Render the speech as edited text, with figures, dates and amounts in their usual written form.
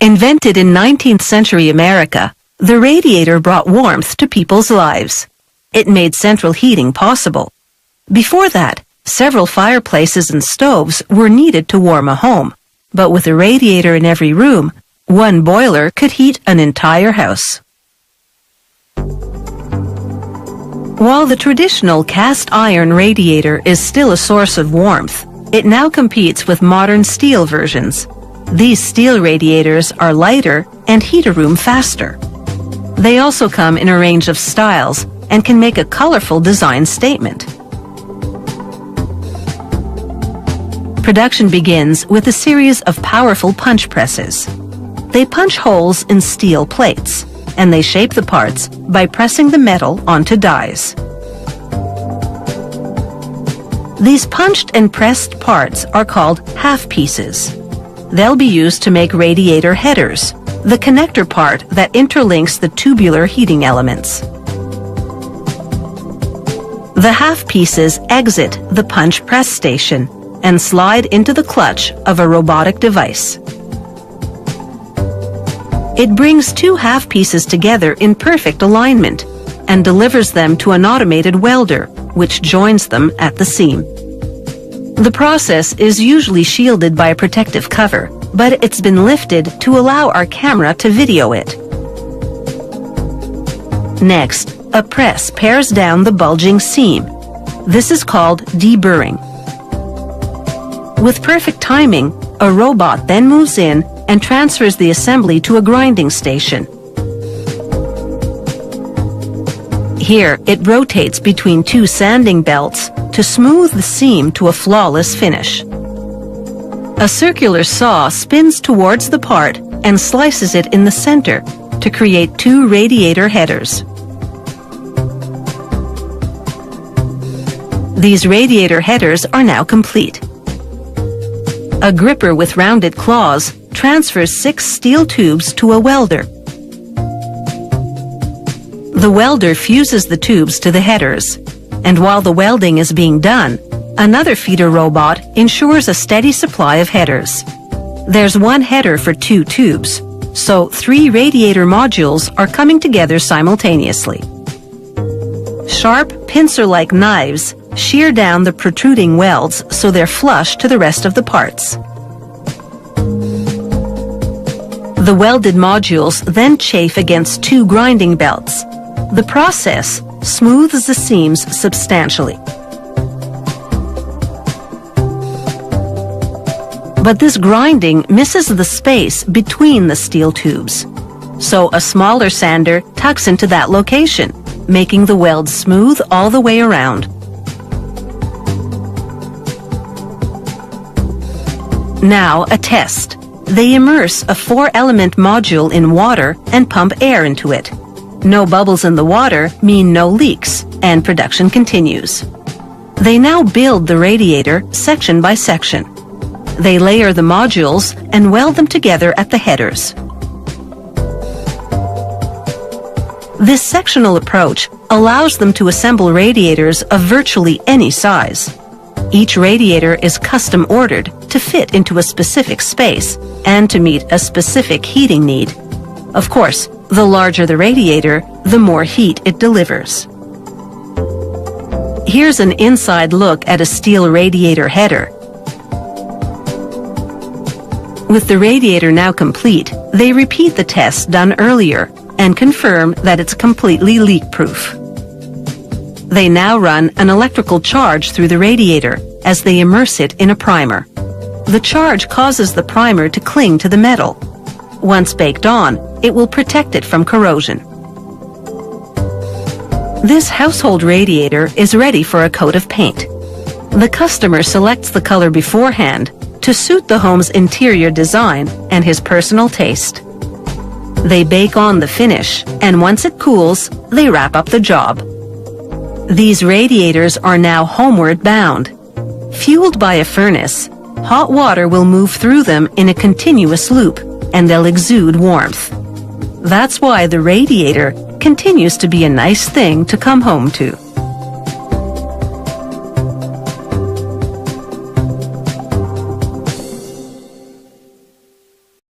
Invented in 19th century America, the radiator brought warmth to people's lives. It made central heating possible. Before that, several fireplaces and stoves were needed to warm a home, but with a radiator in every room, one boiler could heat an entire house. While the traditional cast iron radiator is still a source of warmth, it now competes with modern steel versions. These steel radiators are lighter and heat a room faster. They also come in a range of styles and can make a colorful design statement. Production begins with a series of powerful punch presses. They punch holes in steel plates, and they shape the parts by pressing the metal onto dies. These punched and pressed parts are called half pieces. They'll be used to make radiator headers, the connector part that interlinks the tubular heating elements. The half pieces exit the punch press station and slide into the clutch of a robotic device. It brings two half pieces together in perfect alignment and delivers them to an automated welder, which joins them at the seam. The process is usually shielded by a protective cover, but it's been lifted to allow our camera to video it. Next, a press pares down the bulging seam. This is called deburring. With perfect timing, a robot then moves in and transfers the assembly to a grinding station. Here, it rotates between two sanding belts to smooth the seam to a flawless finish. A circular saw spins towards the part and slices it in the center to create two radiator headers. These radiator headers are now complete. A gripper with rounded claws transfers 6 steel tubes to a welder. The welder fuses the tubes to the headers, and while the welding is being done, another feeder robot ensures a steady supply of headers. There's one header for 2 tubes, so 3 radiator modules are coming together simultaneously. Sharp, pincer-like knives shear down the protruding welds so they're flush to the rest of the parts. The welded modules then chafe against 2 grinding belts. The process smooths the seams substantially. But this grinding misses the space between the steel tubes. So a smaller sander tucks into that location, making the weld smooth all the way around. Now a test. They immerse a 4-element module in water and pump air into it. No bubbles in the water mean no leaks, and production continues. They now build the radiator section by section. They layer the modules and weld them together at the headers. This sectional approach allows them to assemble radiators of virtually any size. Each radiator is custom ordered to fit into a specific space and to meet a specific heating need. Of course, the larger the radiator, the more heat it delivers. Here's an inside look at a steel radiator header. With the radiator now complete, they repeat the test done earlier and confirm that it's completely leak-proof. They now run an electrical charge through the radiator as they immerse it in a primer. The charge causes the primer to cling to the metal. Once baked on, it will protect it from corrosion. This household radiator is ready for a coat of paint. The customer selects the color beforehand to suit the home's interior design and his personal taste. They bake on the finish, and once it cools, they wrap up the job. These radiators are now homeward bound. Fueled by a furnace, hot water will move through them in a continuous loop, and they'll exude warmth. That's why the radiator continues to be a nice thing to come home to.